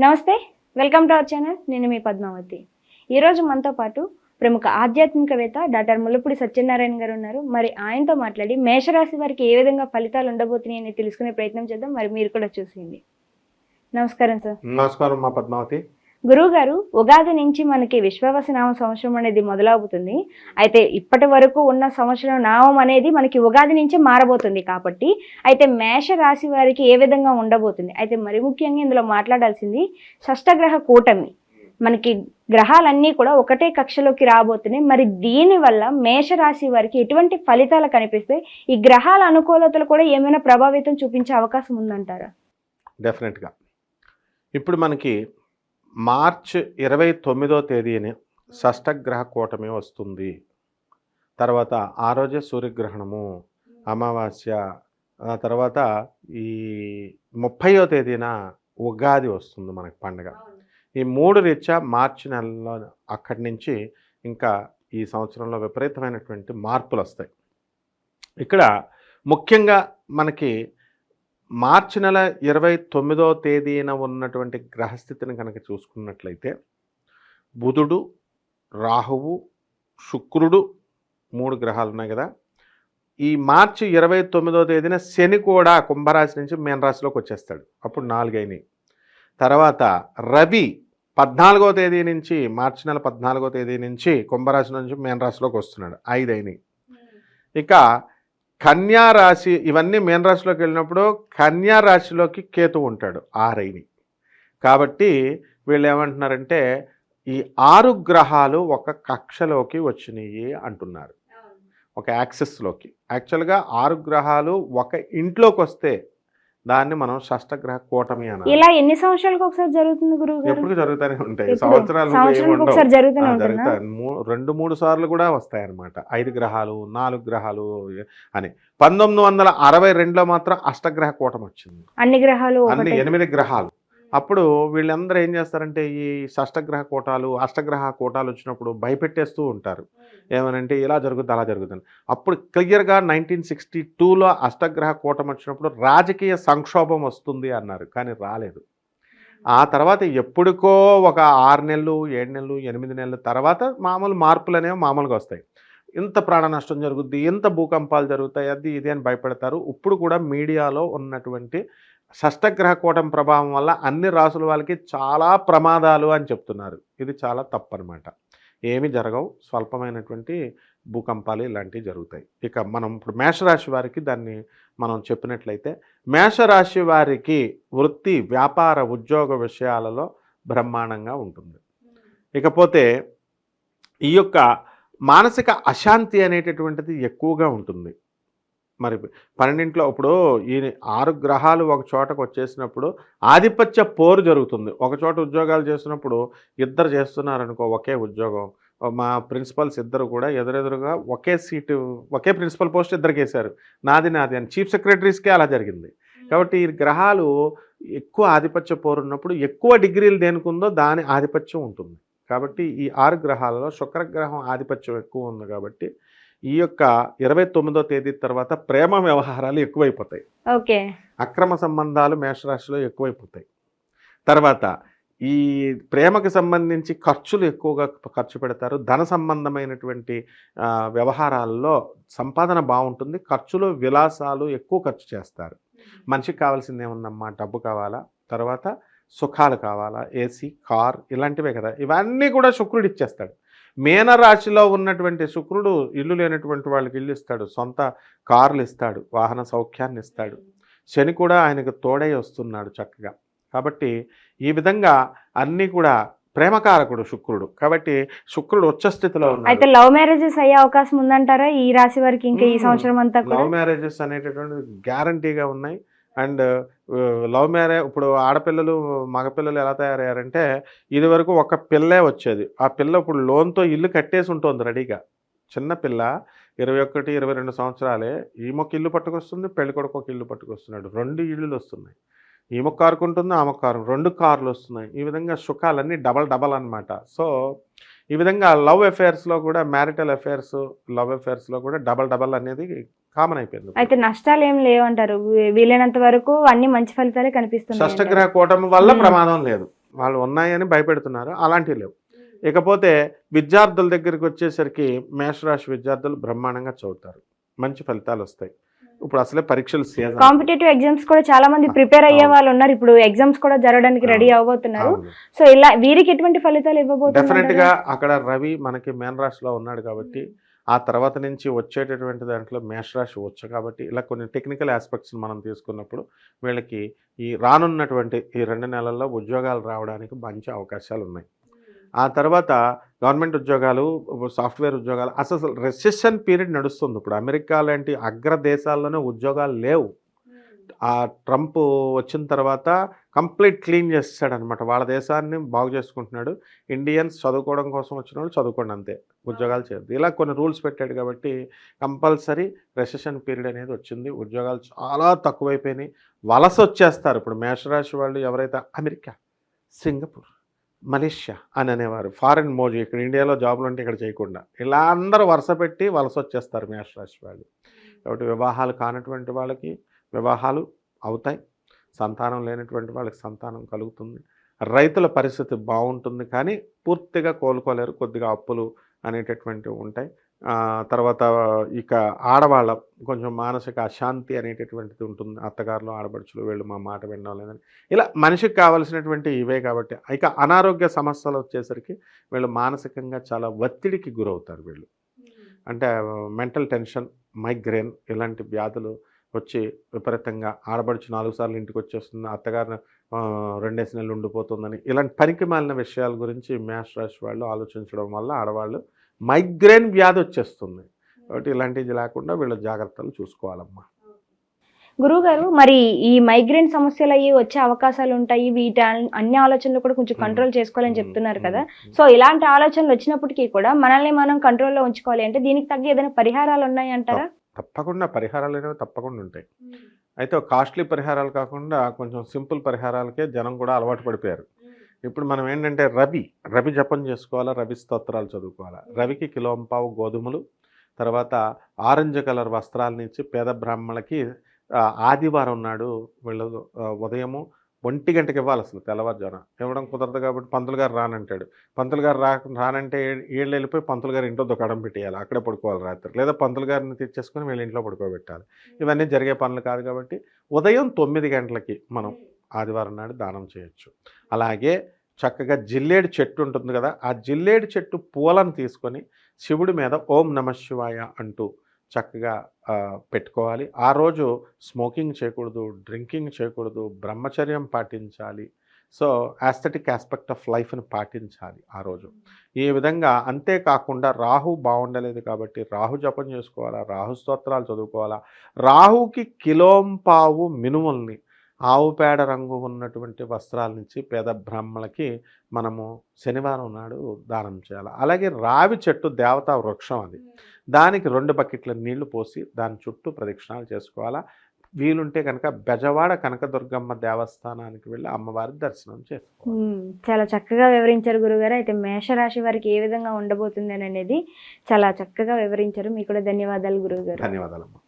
నమస్తే, welcome to our channel. నేను మీ పద్మావతి. ఈరోజు మనతో పాటు ప్రముఖ ఆధ్యాత్మికవేత్త డాక్టర్ ముల్లపూడి సత్యనారాయణ గారు ఉన్నారు. మరి ఆయనతో మాట్లాడి మేషరాశి వారికి ఏ విధంగా ఫలితాలు ఉండబోతున్నాయని తెలుసుకునే ప్రయత్నం చేద్దాం. మరి మీరు కూడా చూసేయండి. నమస్కారం సార్. నమస్కారం మా పద్మావతి. గురువు గారు, ఉగాది నుంచి మనకి విశ్వావసనామ సంవత్సరం అనేది మొదలవుతుంది. అయితే ఇప్పటి వరకు ఉన్న సంవత్సరం నామం అనేది మనకి ఉగాది నుంచి మారబోతుంది కాబట్టి అయితే మేష రాశి వారికి ఏ విధంగా ఉండబోతుంది, అయితే మరి ముఖ్యంగా ఇందులో మాట్లాడాల్సింది షష్టగ్రహ కూటమి. మనకి గ్రహాలన్నీ కూడా ఒకటే కక్షలోకి రాబోతున్నాయి. మరి దీనివల్ల మేషరాశి వారికి ఎటువంటి ఫలితాలు కనిపిస్తాయి? ఈ గ్రహాల అనుకూలతలు కూడా ఏమైనా ప్రభావితం చూపించే అవకాశం ఉందంటారా? డెఫినెట్గా ఇప్పుడు మనకి మార్చ్ 29వ తేదీని షష్టగ్రహ కూటమి వస్తుంది. తర్వాత ఆ రోజే సూర్యగ్రహణము, అమావాస్య, తర్వాత ఈ 30వ తేదీన ఉగాది వస్తుంది మనకి పండుగ. ఈ 3 రీత్యా మార్చి నెలలో అక్కడి నుంచి ఇంకా ఈ సంవత్సరంలో విపరీతమైనటువంటి మార్పులు వస్తాయి. ఇక్కడ ముఖ్యంగా మనకి మార్చి నెల 29వ తేదీన ఉన్నటువంటి గ్రహస్థితిని కనుక చూసుకున్నట్లయితే బుధుడు, రాహువు, శుక్రుడు 3 గ్రహాలు ఉన్నాయి కదా. ఈ మార్చి 29వ తేదీన శని కూడా కుంభరాశి నుంచి మీనరాశిలోకి వచ్చేస్తాడు. అప్పుడు 4 అయినాయి. తర్వాత రవి 14వ తేదీ నుంచి, మార్చి నెల 14వ తేదీ నుంచి కుంభరాశి నుంచి మీనరాశిలోకి వస్తున్నాడు, 5 అయినాయి. ఇక కన్యా రాశి, ఇవన్నీ మీనరాశిలోకి వెళ్ళినప్పుడు కన్యా రాశిలోకి కేతు ఉంటాడు, 6 అయినాయి. కాబట్టి వీళ్ళు ఏమంటున్నారంటే ఈ 6 గ్రహాలు ఒక కక్షలోకి వచ్చినాయి అంటున్నారు, ఒక యాక్సెస్లోకి. యాక్చువల్గా 6 గ్రహాలు ఒక ఇంట్లోకి వస్తే దాన్ని మనం షష్టగ్రహ కూటమి అన్నారు. ఇలా ఎన్ని సంవత్సరాలకు ఒకసారి జరుగుతుంది గురువు గారు? ఎప్పుడు జరుగుతూనే ఉంటాయి, సంవత్సరాలు జరుగుతాయి. 2-3 సార్లు కూడా వస్తాయి అన్నమాట. 5 గ్రహాలు 4 గ్రహాలు అని. 1962లో మాత్రం అష్టగ్రహ కూటమి వచ్చింది, అన్ని గ్రహాలు 8 గ్రహాలు. అప్పుడు వీళ్ళందరూ ఏం చేస్తారంటే ఈ షష్టగ్రహ కూటాలు, అష్టగ్రహ కూటాలు వచ్చినప్పుడు భయపెట్టేస్తూ ఉంటారు. ఏమనంటే ఇలా జరుగుతుంది, అలా జరుగుతుంది. అప్పుడు క్లియర్గా 1962లో అష్టగ్రహ కూటమి వచ్చినప్పుడు రాజకీయ సంక్షోభం వస్తుంది అన్నారు, కానీ రాలేదు. ఆ తర్వాత ఎప్పుడుకో ఒక 6 నెలలు, 7 నెలలు, 8 నెలల తర్వాత మామూలు మార్పులు అనేవి మామూలుగా వస్తాయి. ఇంత ప్రాణ నష్టం జరుగుద్ది, ఇంత భూకంపాలు జరుగుతాయి, అది ఇది అని భయపడతారు. ఇప్పుడు కూడా మీడియాలో ఉన్నటువంటి షష్టగ్రహ కూటమి ప్రభావం వల్ల అన్ని రాసుల వాళ్ళకి చాలా ప్రమాదాలు అని చెప్తున్నారు. ఇది చాలా తప్పు అనమాట. ఏమి జరగవు, స్వల్పమైనటువంటి భూకంపాలు ఇలాంటివి జరుగుతాయి. ఇక మనం ఇప్పుడు మేషరాశి వారికి దాన్ని మనం చెప్పినట్లయితే, మేషరాశి వారికి వృత్తి, వ్యాపార, ఉద్యోగ విషయాలలో బ్రహ్మాండంగా ఉంటుంది. ఇకపోతే ఈ యొక్క మానసిక అశాంతి అనేటటువంటిది ఎక్కువగా ఉంటుంది. మరి 12ఇంట్లో ఇప్పుడు ఈ 6 గ్రహాలు ఒక చోటకు వచ్చేసినప్పుడు ఆధిపత్య పోరు జరుగుతుంది. ఒక చోట ఉద్యోగాలు చేస్తున్నప్పుడు ఇద్దరు చేస్తున్నారనుకో ఒకే ఉద్యోగం, మా ప్రిన్సిపల్స్ ఇద్దరు కూడా ఎదురెదురుగా ఒకే సీటు, ఒకే ప్రిన్సిపల్ పోస్ట్ ఇద్దరికి వేశారు, నాది అని. చీఫ్ సెక్రటరీస్కే అలా జరిగింది. కాబట్టి ఈ గ్రహాలు ఎక్కువ ఆధిపత్య పోరు ఉన్నప్పుడు ఎక్కువ డిగ్రీలు దేనికుందో దాని ఆధిపత్యం ఉంటుంది. కాబట్టి ఈ 6 గ్రహాలలో శుక్రగ్రహం ఆధిపత్యం ఎక్కువ ఉంది. కాబట్టి ఈ యొక్క 29వ తేదీ తర్వాత ప్రేమ వ్యవహారాలు ఎక్కువైపోతాయి. ఓకే, అక్రమ సంబంధాలు మేషరాశిలో ఎక్కువైపోతాయి. తర్వాత ఈ ప్రేమకు సంబంధించి ఖర్చులు ఎక్కువగా ఖర్చు పెడతారు. ధన సంబంధమైనటువంటి వ్యవహారాల్లో సంపాదన బాగుంటుంది, ఖర్చులు విలాసాలు ఎక్కువ ఖర్చు చేస్తారు. మనిషికి కావాల్సింది ఏముందమ్మా, డబ్బు కావాలా, తర్వాత సుఖాలు కావాలా, ఏసీ, కార్ ఇలాంటివే కదా. ఇవన్నీ కూడా శుక్రుడు ఇచ్చేస్తాడు. మీనరాశిలో ఉన్నటువంటి శుక్రుడు ఇల్లు లేనటువంటి వాళ్ళకి ఇల్లు ఇస్తాడు, సొంత కార్లు ఇస్తాడు, వాహన సౌఖ్యాన్ని ఇస్తాడు. శని కూడా ఆయనకు తోడై వస్తున్నాడు చక్కగా. కాబట్టి ఈ విధంగా అన్నీ కూడా ప్రేమకారకుడు శుక్రుడు. కాబట్టి శుక్రుడు ఉచ్చస్థితిలో ఉన్నాడు. అయితే లవ్ మ్యారేజెస్ అయ్యే అవకాశం ఉందంటారా ఈ రాశి వారికి? ఇంకా ఈ సంవత్సరం అంతా లవ్ మ్యారేజెస్ అనేటటువంటి గ్యారంటీగా ఉన్నాయి. అండ్ లవ్ మ్యారేజ్ ఇప్పుడు ఆడపిల్లలు మగపిల్లలు ఎలా తయారయ్యారంటే, ఇది వరకు ఒక పిల్లే వచ్చేది, ఆ పిల్ల ఇప్పుడు లోన్తో ఇల్లు కట్టేసి ఉంటుంది రెడీగా. చిన్న పిల్ల 21, 22 సంవత్సరాలే, ఈమెకు ఇల్లు పట్టుకొస్తుంది, పెళ్ళికొడుకు ఒక ఇల్లు పట్టుకొస్తున్నాడు, 2 ఇళ్ళు వస్తున్నాయి. ఈమెకు కారుకుంటుంది, ఆమెకు కారు, 2 కార్లు వస్తున్నాయి. ఈ విధంగా సుఖాలన్నీ డబల్ అనమాట. సో ఈ విధంగా లవ్ అఫేర్స్లో కూడా, మ్యారిటల్ అఫేర్స్, లవ్ అఫేర్స్లో కూడా డబల్ అనేది కామన్ అయిపోయింది. అయితే నష్టాలు ఏం లేవంటారు? వీలైనంత వరకు అన్ని మంచి ఫలితాలే కనిపిస్తున్నాయి. షష్టగ్రహ కూటమి వల్ల ప్రమాదం లేదు. వాళ్ళు ఉన్నాయని భయపెడుతున్నారు, అలాంటివి లేవు. ఇకపోతే విద్యార్థుల దగ్గరికి వచ్చేసరికి మేషరాశి విద్యార్థులు బ్రహ్మాండంగా చదువుతారు, మంచి ఫలితాలు వస్తాయి. ఇప్పుడు అసలే పరీక్షలు సీజన్, కాంపిటేటివ్ ఎగ్జామ్స్ కూడా చాలా మంది ప్రిపేర్ అయ్యే వాళ్ళు ఉన్నారు. ఇప్పుడు ఎగ్జామ్స్ కూడా జరగడానికి రెడీ అవబోతున్నారు. సో ఇలా వీరికి ఎటువంటి ఫలితాలు ఇవ్వబోతున్నారు? డెఫినెట్ గా అక్కడ రవి మనకి మేన రాశిలో ఉన్నాడు కాబట్టి ఆ తర్వాత నుంచి వచ్చేటటువంటి దాంట్లో మేషరాశి వచ్చు కాబట్టి ఇలా కొన్ని టెక్నికల్ ఆస్పెక్ట్స్ మనం తీసుకున్నప్పుడు వీళ్ళకి ఈ రానున్నటువంటి ఈ 2 నెలల్లో ఉద్యోగాలు రావడానికి మంచి అవకాశాలు ఉన్నాయి. ఆ తర్వాత గవర్నమెంట్ ఉద్యోగాలు, సాఫ్ట్వేర్ ఉద్యోగాలు, అసలు రెసెషన్ పీరియడ్ నడుస్తుంది. ఇప్పుడు అమెరికా లాంటి అగ్ర దేశాల్లోనే ఉద్యోగాలు లేవు. ఆ ట్రంప్ వచ్చిన తర్వాత కంప్లీట్ క్లీన్ చేస్తాడు అనమాట, వాళ్ళ దేశాన్ని బాగు చేసుకుంటున్నాడు. ఇండియన్స్ చదువుకోవడం కోసం వచ్చిన వాళ్ళు చదువుకోండి అంతే, ఉద్యోగాలు చేయద్దు, ఇలా కొన్ని రూల్స్ పెట్టాడు కాబట్టి కంపల్సరీ రెసెషన్ పీరియడ్ అనేది వచ్చింది. ఉద్యోగాలు చాలా తక్కువైపోయినాయి, వలస వచ్చేస్తారు. ఇప్పుడు మేషరాశి వాళ్ళు ఎవరైతే అమెరికా, సింగపూర్, మలేషియా అని అనేవారు, ఫారెన్ మోజీ, ఇక్కడ ఇండియాలో జాబులు ఉంటే ఇక్కడ చేయకుండా ఇలా అందరూ వరుస పెట్టి వలస వచ్చేస్తారు మేషరాశి వాళ్ళు. కాబట్టి వివాహాలు కానటువంటి వాళ్ళకి వివాహాలు అవుతాయి, సంతానం లేనటువంటి వాళ్ళకి సంతానం కలుగుతుంది. రైతుల పరిస్థితి బాగుంటుంది కానీ పూర్తిగా కోలుకోలేరు, కొద్దిగా అప్పులు అనేటటువంటివి ఉంటాయి. తర్వాత ఇక ఆడవాళ్ళ కొంచెం మానసిక అశాంతి అనేటటువంటిది ఉంటుంది. అత్తగారులు ఆడపడుచులు వీళ్ళు మా మాట వినడం లేదని, ఇలా మనిషికి కావాల్సినటువంటి ఇవే కాబట్టి. ఇక అనారోగ్య సమస్యలు వచ్చేసరికి వీళ్ళు మానసికంగా చాలా ఒత్తిడికి గురవుతారు. వీళ్ళు అంటే మెంటల్ టెన్షన్, మైగ్రేన్ ఇలాంటి వ్యాధులు వచ్చి విపరీతంగా ఆడబడుచు 4 సార్లు ఇంటికి వచ్చేస్తుంది, అత్తగారిని 2 నెలలు ఉండిపోతుందని, ఇలాంటి పనికి మాలిన విషయాల గురించి మేషరాశి వాళ్ళు ఆలోచించడం వల్ల ఆడవాళ్ళు మైగ్రేన్ వ్యాధి వచ్చేస్తుంది. కాబట్టి ఇలాంటిది లేకుండా వీళ్ళ జాగ్రత్తలు చూసుకోవాలమ్మా. గురువుగారు, మరి ఈ మైగ్రేన్ సమస్యలు అయ్యి వచ్చే అవకాశాలు ఉంటాయి, వీటి అన్ని ఆలోచనలు కూడా కొంచెం కంట్రోల్ చేసుకోవాలని చెప్తున్నారు కదా. సో ఇలాంటి ఆలోచనలు వచ్చినప్పటికీ కూడా మనల్ని మనం కంట్రోల్లో ఉంచుకోవాలి అంటే దీనికి తగ్గ ఏదైనా పరిహారాలు ఉన్నాయి అంటారా? తప్పకుండా పరిహారాలు అనేవి తప్పకుండా ఉంటాయి. అయితే కాస్ట్లీ పరిహారాలు కాకుండా కొంచెం సింపుల్ పరిహారాలకే జనం కూడా అలవాటు పడిపోయారు. ఇప్పుడు మనం ఏంటంటే రవి జపం చేసుకోవాలా, రవి స్తోత్రాలు చదువుకోవాలా. రవికి 1.5 కిలో గోధుమలు, తర్వాత ఆరెంజ్ కలర్ వస్త్రాలను ఇచ్చి పేద బ్రాహ్మణులకి ఆదివారం నాడు వీళ్ళు ఉదయము 1 గంటకి ఇవ్వాలి. అసలు తెల్లవారుజాన ఇవ్వడం కుదరదు కాబట్టి పంతులు గారు రానంటాడు. పంతులు గారు రానంటే వీళ్ళు వెళ్ళిపోయి పంతులు గారు ఇంట్లో దుకాణం పెట్టేయాలి, అక్కడే పడుకోవాలి రాత్రి, లేదా పంతులు గారిని తెచ్చేసుకొని వీళ్ళ ఇంట్లో పడుకోబెట్టాలి. ఇవన్నీ జరిగే పనులు కాదు కాబట్టి ఉదయం 9 గంటలకి మనం ఆదివారం నాడు దానం చేయొచ్చు. అలాగే చక్కగా జిల్లేడు చెట్టు ఉంటుంది కదా, ఆ జిల్లేడు చెట్టు పూలను తీసుకొని శివుడి మీద ఓం నమ శివాయ అంటూ చక్కగా పెట్టుకోవాలి. ఆ రోజు స్మోకింగ్ చేయకూడదు, డ్రింకింగ్ చేయకూడదు, బ్రహ్మచర్యం పాటించాలి. సో ఆస్థెటిక్ ఆస్పెక్ట్ ఆఫ్ లైఫ్ని పాటించాలి ఆ రోజు. ఈ విధంగా అంతేకాకుండా రాహు బాగుండలేదు కాబట్టి రాహు జపం చేసుకోవాలా, రాహు స్తోత్రాలు చదువుకోవాలా. రాహుకి 1.5 కిలో మినుముల్ని, ఆవు పేడ రంగు ఉన్నటువంటి వస్త్రాల నుంచి పేద బ్రాహ్మణులకి మనము శనివారం నాడు దానం చేయాలి. అలాగే రావి చెట్టు దేవతా వృక్షం, అది దానికి 2 బకెట్ల నీళ్లు పోసి దాని చుట్టూ ప్రదక్షిణాలు చేసుకోవాలా. వీలుంటే కనుక బెజవాడ కనకదుర్గమ్మ దేవస్థానానికి వెళ్ళి అమ్మవారి దర్శనం చేసుకోవాలి. చాలా చక్కగా వివరించారు గురుగారు. అయితే మేషరాశి వారికి ఏ విధంగా ఉండబోతుంది అనేది చాలా చక్కగా వివరించారు. మీకు కూడా ధన్యవాదాలు గురుగారు. ధన్యవాదాలమ్మా.